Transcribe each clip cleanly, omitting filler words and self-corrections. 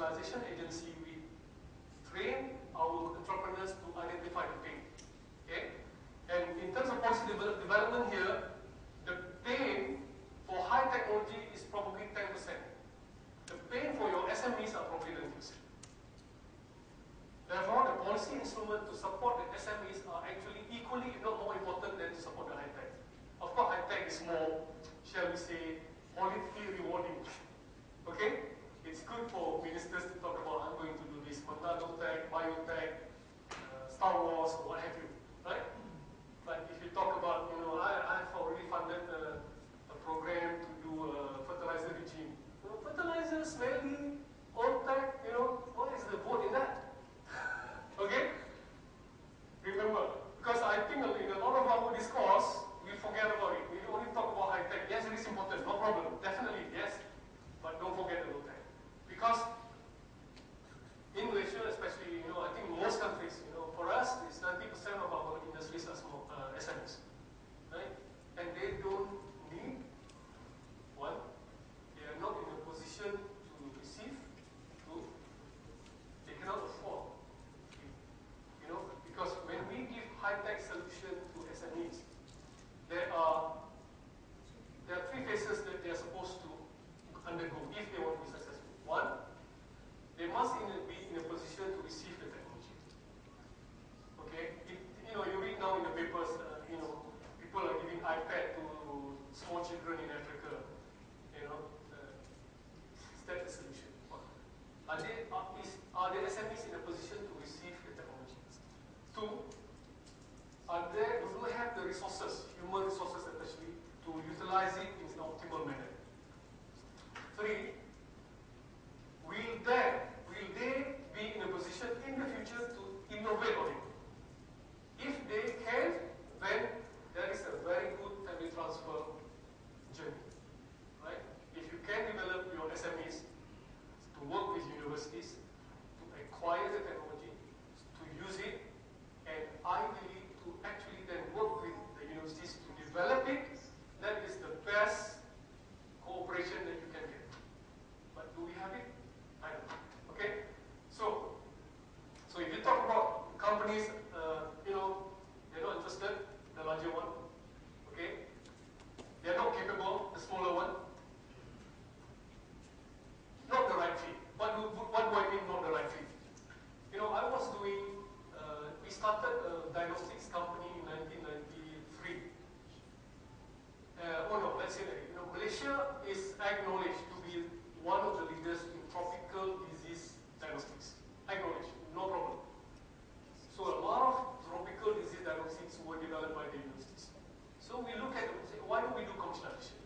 localization agency, we train our entrepreneurs to identify the pain. Okay? And in terms of policy development here, the pain for high technology is probably 10%. The pain for your SMEs are probably 90%. Therefore, the policy instrument to support the SMEs are actually equally, if not more important than to support the high tech. Of course, high tech is more, shall we say, politically rewarding. Okay? It's good for ministers to talk about, I'm going to do this, nanotech, biotech, Star Wars, or what have you, right? But if you talk about, I've already funded a program to do a fertilizer regime. Fertilizer, smelly, old tech, what is the vote in that? Okay? Remember, because I think in a lot of our discourse, we forget about it. We only talk about high tech. Yes, it is important, no problem. Definitely, yes. But don't forget the low tech. Because in Malaysia, especially, I think most countries, for us, it's 90% of our industries are small SMEs. Right? And they don't need one. They are not in a position to receive. Two, they cannot afford. Because when we give high-tech solution to SMEs, there are three phases that they are supposed to undergo if they want to be successful. One, they must be in a position to receive the technology. Okay, you read now in the papers, people are giving iPad to small children in Africa. Is that the solution? Are the SMEs in a position to receive the technology? Two, do they have the resources, human resources especially, to utilize it in an optimal manner? Three, will they be in a position in the future to innovate on it? If they can, then there is a very good family transfer journey. Right? If you can develop your SMEs to work with universities, to acquire the technology, to use it, and ideally to actually then work with the universities to develop it, that is the best cooperation that you can get. But do we have it? I don't know. Okay? So if you talk about companies, they're not interested, the larger one. Okay? They're not capable, the smaller one. Not the right fit. What do I mean not the right fit? I was doing, we started a diagnostics company in 1993. Let's say that, Malaysia is acknowledged to be one of the leaders in tropical disease diagnostics. Acknowledged, no problem. So a lot of tropical disease diagnostics were developed by the universities. So we look at them and say, why don't we do commercialization?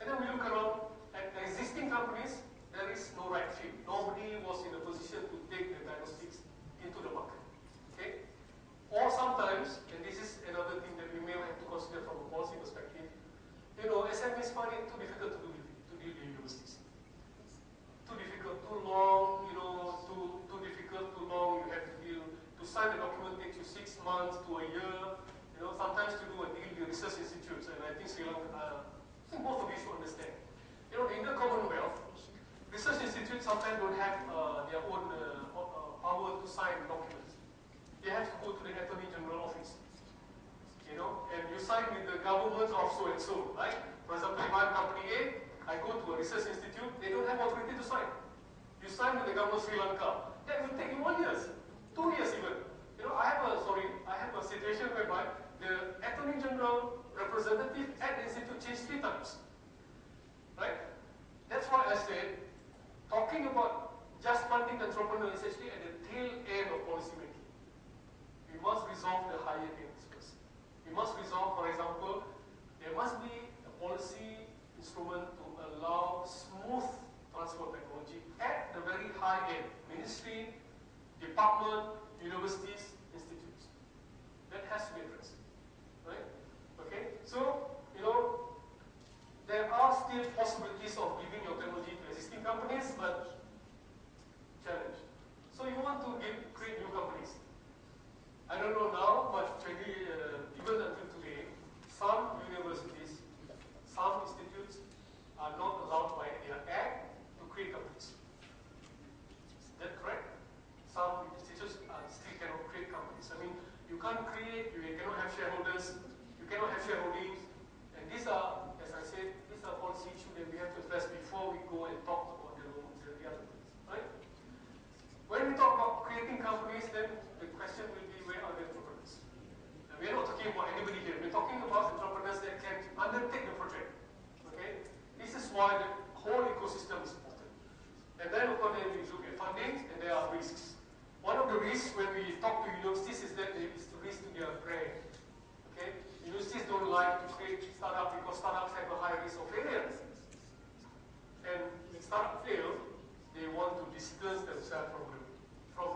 And then we look around at the existing companies, there is no right fit. Nobody was in a position to take the diagnostics into the market. Okay? Or sometimes, and this is another thing that we may have to consider from a policy perspective, SMEs find it too difficult to deal with universities. Too difficult, too long, too difficult, too long, you have to deal. To sign a document takes you 6 months to a year. Sometimes to do a deal with research institutes, and I think Sri Lanka, I think both of you should understand. In the Commonwealth, research institutes sometimes don't have their own power to sign documents. They have to go to the Attorney General office. And you sign with the government of so and so, right? For example, if I'm company A, I go to a research institute, they don't have authority to sign. You sign with the government of Sri Lanka. That will take you 1 year, 2 years even. I have a situation whereby the Attorney General representative at the institute changed 3 times. Right? That's why I said, talking about just funding entrepreneurs is actually at the tail end of policy making. We must resolve the higher ends first. We must resolve, for example, there must be a policy instrument to allow smooth transfer of technology at the very high end. Ministry, department, universities, institutes. That has to be addressed. Right? Okay? So, there are still possibilities of giving your technology to existing companies, but challenge. So you want to create new companies. I don't know now, but maybe even until today, some universities, some institutes are not allowed by their act to create companies. risk of failure. And if startup fail, they want to distance themselves from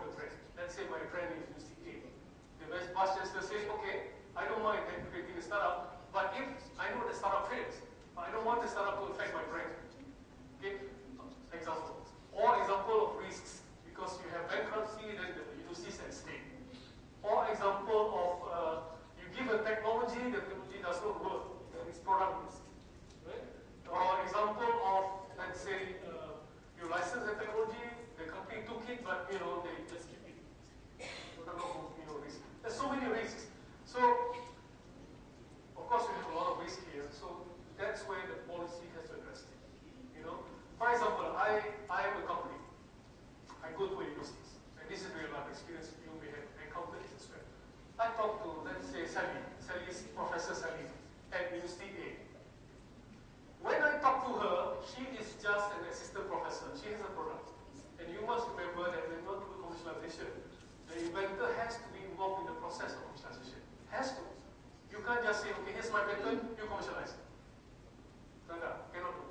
the trend. Let's say my friend is University A. The vice chancellor says, okay, I don't mind creating a startup, but if I know the startup fails, I don't want the startup to affect my brand. Okay? Example. Or example of risks, because you have bankruptcy, then the university is at stake. Or example of you give a technology, the technology does not work, and it's product risk. Right? Or example of, let's say, you license the technology, the company took it, but they just keep it. Risk. There's so many risks. So, of course, we have a lot of risk here. So that's where the policy has to address it. For example, I am a company. I go to universities, and this is real life experience. You may have encountered this as well. I talk to, let's say, Sally. Sally is Professor Sally at University A. When I talk to her, she is just an assistant professor. She has a product. And you must remember that when you want to do commercialization, the inventor has to be involved in the process of commercialization. Has to. You can't just say, okay, here's my patent, you commercialize. Cannot do.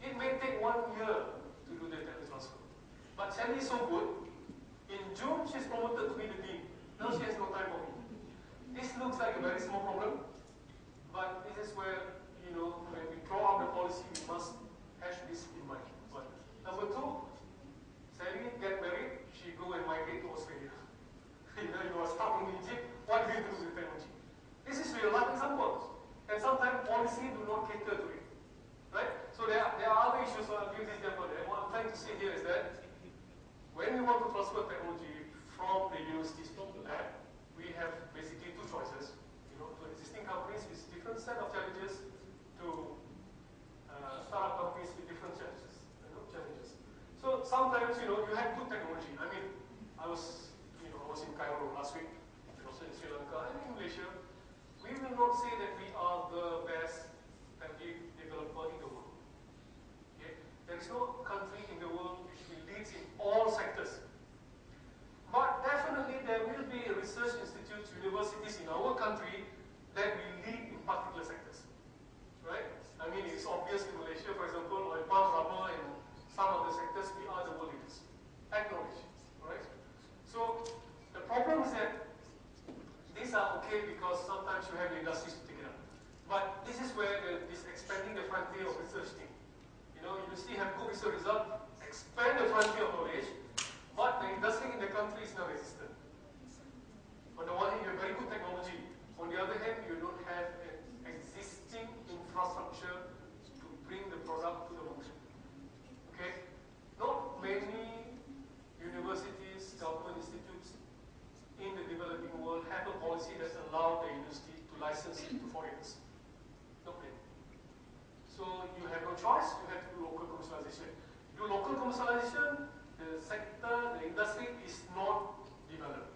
It may take 1 year to do the tech transfer. But Sally is so good, in June she's promoted to be the dean. Now she has no time for me. This looks like a very small problem, but this is where, when we draw up the policy, we must have this in mind. But number two, Sally get married, she go and migrate to Australia. You are stuck in Egypt, what do you do with technology? This is real life example. And sometimes policy do not cater to it. Right? So there are other issues, so I'll give this example. And what I'm trying to say here is that when we want to transfer technology from the universities to the lab, we have basically two choices. To existing companies with different set of challenges, to startup companies with different challenges. So sometimes, you have good technology. I mean, I was in Cairo last week, and also in Sri Lanka and in Malaysia. We will not say that we are the best technology developer in the world. Okay? There is no country in the world which leads in all sectors. But definitely there will be research institutes, universities in our country that will lead in particular sectors. Right? I mean, it's obvious in Malaysia, for example, oil palm, rubber, and some other sectors, we are the world leaders. Acknowledge. Right? So the problem is that these are okay because sometimes you have the industries to take it up. But this is where this expanding the frontier of research thing. You still have good research result, expand the frontier of knowledge, but the industry in the country is not resistant. On the one hand, you have very good technology. On the other hand, you don't have an existing infrastructure to bring the product to the market. Okay? Not many universities, government institutes in the developing world have a policy that allows the university to license it to foreigners. Not many. So you have no choice, you have to do local commercialization. Do local commercialization, the sector, the industry is not developed.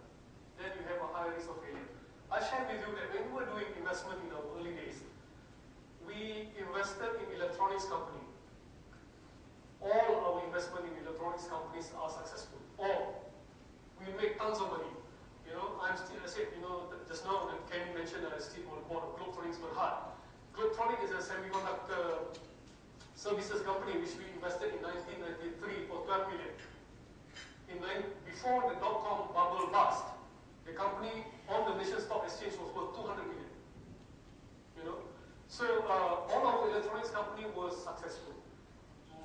Then you have a high risk of failure. I shared with you that when we were doing investment in our early days, we invested in electronics company. All our investment in electronics companies are successful. All. We make tons of money. I said, just now that Kenny mentioned that I still on board of Globetronics Berhad. Globetronics is a semiconductor services company which we invested in 1993 for 12 million. Before the dot-com bubble bust, the company on the Malaysian Stock Exchange was worth 200 million. So all our electronics company was successful.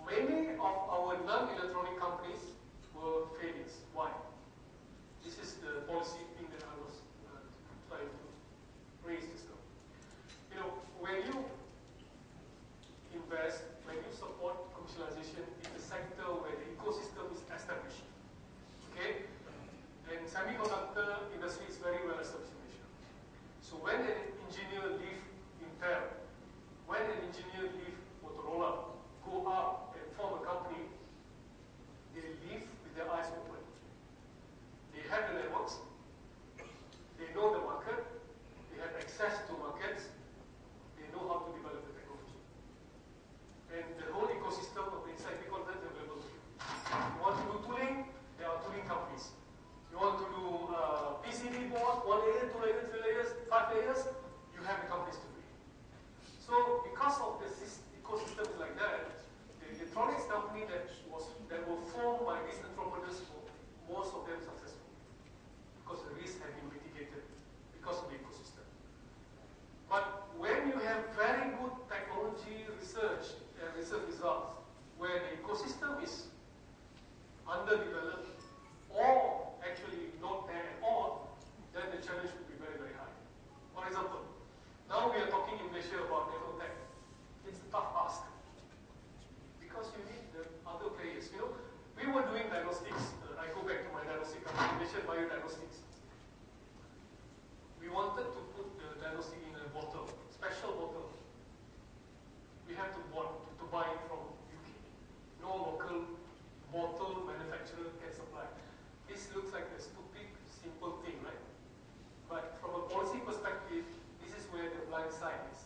Many of our non-electronic companies were failures. Why? This is the policy thing that I was trying to raise this now. When you invest, when you support commercialization in the sector where the ecosystem is established, okay? And semiconductor industry is very well established in Malaysia. So when an engineer leave Intel, when an engineer leave Motorola, go up and form a company, they leave with their eyes open. They have the networks, results where the ecosystem is underdeveloped or actually not there at all, then the challenge would be very, very high. For example, now we are talking in Malaysia about nanotech. It's a tough ask because you need the other players. You know, we were doing diagnostics. I go back to my diagnostic application, biodiagnostics. We wanted to put the diagnostic in a bottle, special bottle. We have to buy it from UK. No local bottle manufacturer can supply. This looks like a stupid, simple thing, right? But from a policy perspective, this is where the blind side is.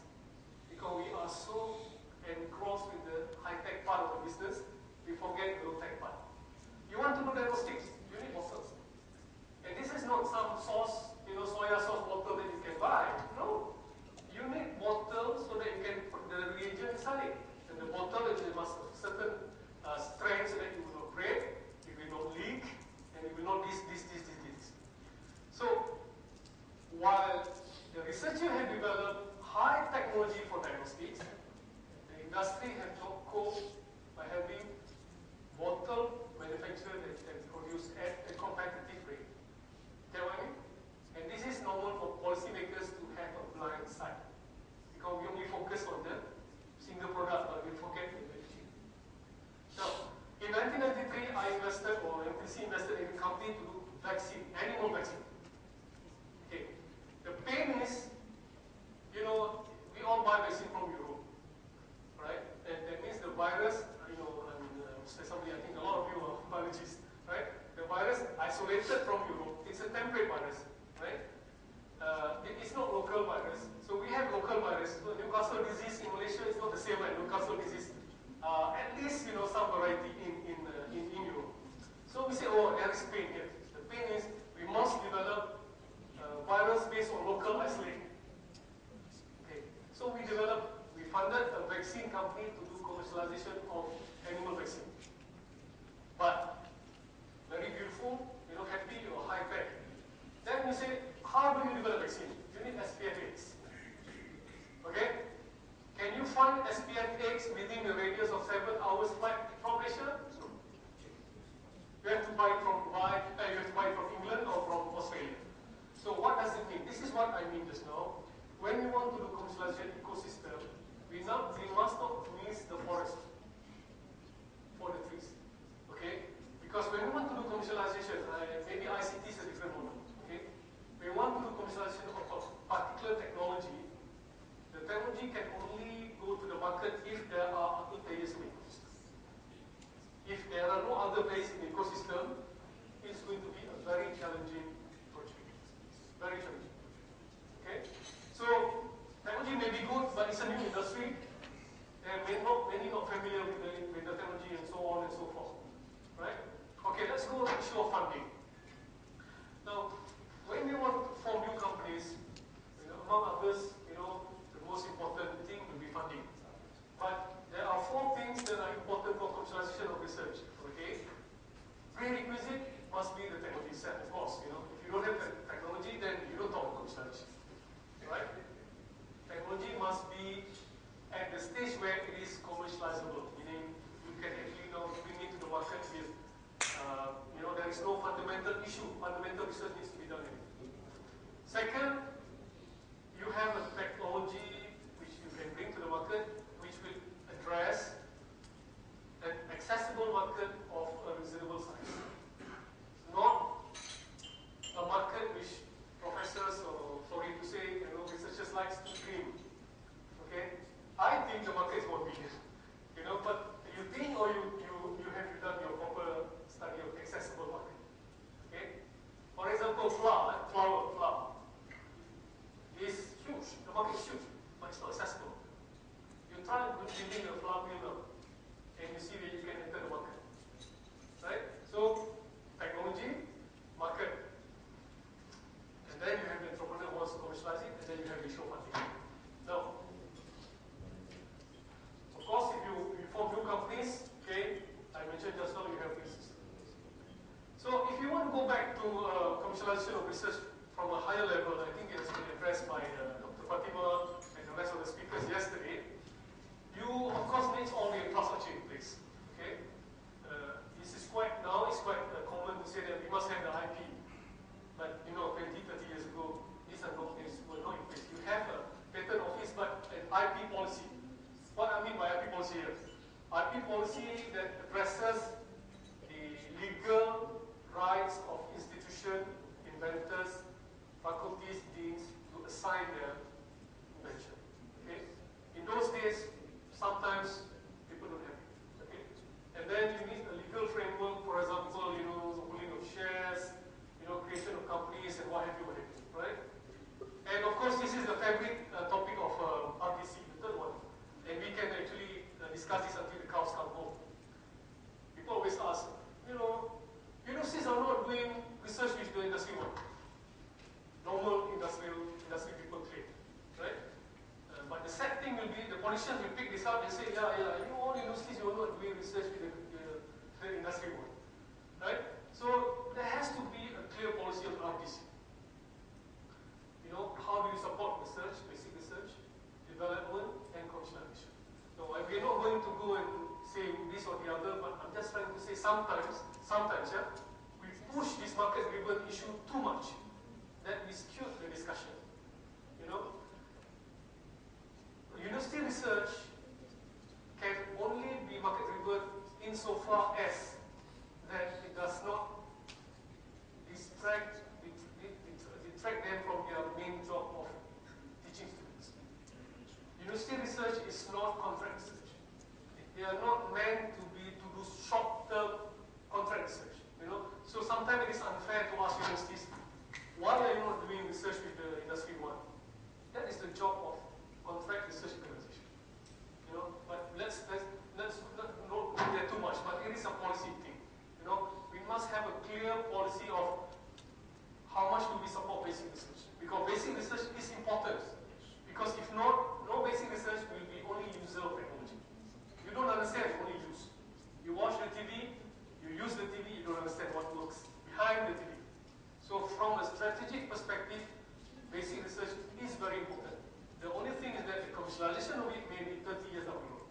Because we are so engrossed with the high-tech part of the business, we forget the low-tech part. You want to do diagnostics, you need bottles. And this is not some sauce, soya sauce bottle that you can buy. No. You need bottles so that you can put the reagent inside it. And the bottle it must have certain strength so that it will not break, it will not leak, and it will not this. So, while the researcher have developed high technology for diagnostics, the industry has not coped by having bottle manufacturer that can produce at a competitive rate. Get what I mean? And this is normal for policymakers to have a blind side. Because we only focus on the single product, but we forget the packaging. Now, in 1993, I invested, or MTDC invested in a company to do vaccine, animal vaccine. Okay. The pain is, we all buy vaccine from Europe, right? And that means the virus, somebody, I think a lot of you are biologists, right? The virus isolated from Europe, it's a temporary virus, right? It's not local virus. So we have local virus. So Newcastle disease in Malaysia is not the same like Newcastle disease. At least, some variety in Europe. So we say, there is pain here. The pain is we must develop virus based on local isolation. Okay. So we funded a vaccine company to do commercialization of animal vaccine. But very beautiful, happy or high tech. Then we say, how do you develop vaccine? You need SPF-X. Okay? Can you find SPF-X within the radius of 7 hours flight from Malaysia? No. You have to buy it from Dubai, you have to buy it from England or from Australia. So what does it mean? This is what I mean just now. When we want to do commercialization ecosystem, we must not miss the forest for the trees. Okay? Because when we want to do commercialization, maybe ICT is a different model. Okay? When we want to do commercialization of a particular technology, the technology can only go to the market if there are other players in the ecosystem. If there are no other players in the ecosystem, it's going to be a very challenging project. Very challenging. Okay? So, technology may be good, but it's a new industry. And many not familiar with the technology and so on and so forth. Right? Okay, let's go to the issue of funding. Now, when we want to form new companies, among others, the most important thing will be funding. But there are 4 things that are important for commercialization of research. Okay? Prerequisite must be the technology set, of course. If you don't have the technology, then you don't talk about commercialization. Right? Technology must be at the stage where it is commercializable, meaning you can actually now bring it to the market with, there is no fundamental issue. Fundamental research needs to be done in it. Second, you have a technology which you can bring to the market which will address an accessible market of a reasonable size. Not a market which professors, or sorry to say, researchers likes to dream. Okay? I think the market is 1 billion. But you think or you have done your proper study of accessible market. Okay? For example, flour is huge. The market is huge, but it's not accessible. You try building a flour mill now, and you see that you can enter the market. Right? So, technology, market. And then you have the entrepreneur who wants to commercialize it, and then you have the show funding. Now, of course, if you form new companies, okay, I mentioned just now you have risks. So, if you want to go back to commercialization of research from a higher level, I think it has been addressed by Dr. Fatima and the rest of the speakers yesterday. You, of course, need all the infrastructure. what I mean by IP policy here. IP policy that addresses the legal rights of institution, inventors, faculties, deans to assign their invention. Okay? In those days, sometimes people don't have it. Okay? And then you need a legal framework, for example, pooling of shares, creation of companies and what have you, right? And of course, this is the favorite topic of RTC, the third one. And we can actually discuss this until the cows come home. People always ask, universities are not doing research with the industry one. Normal industry people claim, right? But the sad thing will be the politicians will pick this up and say, all universities are not doing research with the industry one, right? So there has to be a clear policy on RTC. How do you support research, basic research, development, and commercialization? So we're not going to go and say this or the other, but I'm just trying to say sometimes, we push this market-driven issue too much, that we skew the discussion. University research can only be market-driven insofar as that it does not distract them from their main job of teaching students. University research is not contract research. They are not meant to do short-term contract research. So sometimes it is unfair to ask universities, why are you not doing research with the industry one? That is the job of contract research organization. But let's not go there too much. But it is a policy thing. We must have a clear policy of how much do we support basic research? Because basic research is important. Because if not, no basic research will be only user of technology. You don't understand, only use. You watch the TV, you use the TV, you don't understand what works behind the TV. So from a strategic perspective, basic research is very important. The only thing is that the commercialization of it may be 30 years down the road.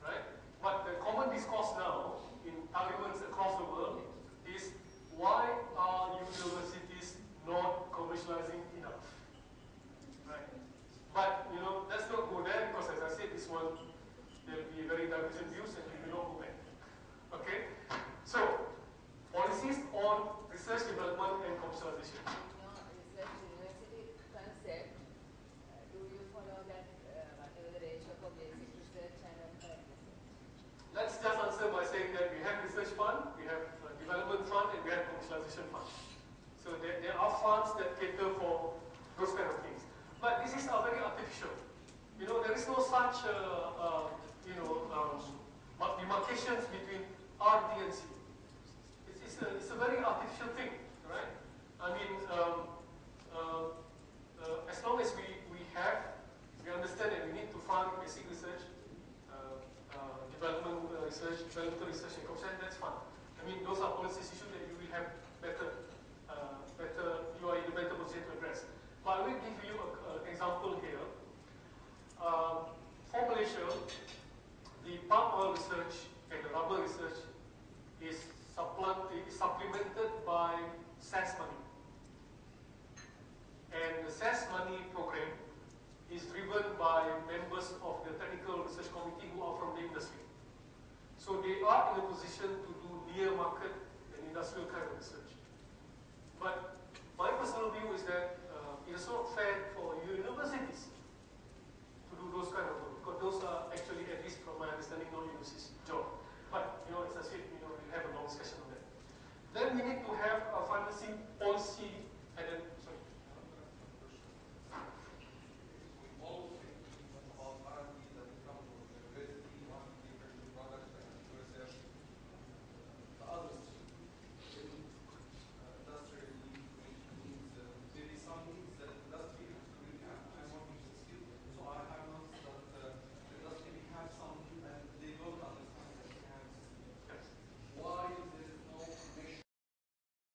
Right? But the common discourse now in parliaments across the world is, why are universities not commercializing enough? Right. But let's not go there because, as I said, this one there will be very divergent views and we will not go back. Okay. So policies on research, development, and commercialization. In your research university concept, do you follow that whatever the ratio for basic research and applied research? Let's just answer by saying that we have research fund, we have development fund, and we have commercialization fund. So there are funds that cater for those kind of things. But this is very artificial. There is no such demarcations between R, D, and C. It's a very artificial thing, right? I mean, as long as we understand that we need to fund basic research, developmental research, and commercialization, that's fine. I mean, those are policy issues that you will have you are in a better position to address. But I will give you an example here. For Malaysia, the palm oil research and the rubber research is supplemented by SAS money. And the SAS money program is driven by members of the technical research committee who are from the industry. So they are in a position to do near market and industrial kind of research. But my personal view is that it is not fair for universities to do those kind of work.